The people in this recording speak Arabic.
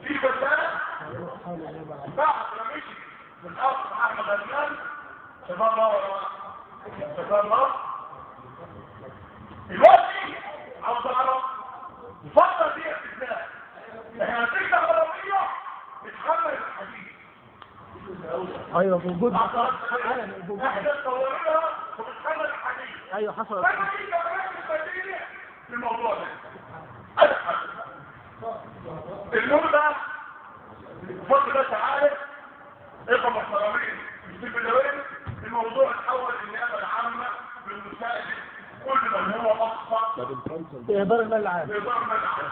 في فتاة بعد ما مشي من أصل أحمد أدنان شباب الله دلوقتي عاوز أعرف الفترة دي استثناء احنا هتكتب عربية بتحمل الحديد. ايوه موجود احنا نصورها وبتحمل الحديد. ايوه حصل. فما دي كمان البديلة في الموضوع ده. النور ده الفضل ده تعالى اقوى محترمين في البدوين. الموضوع اتحول للنيابة العامة بالمساعدة كل من هو أصفى في إدارة المال العام. في إدارة المال العام.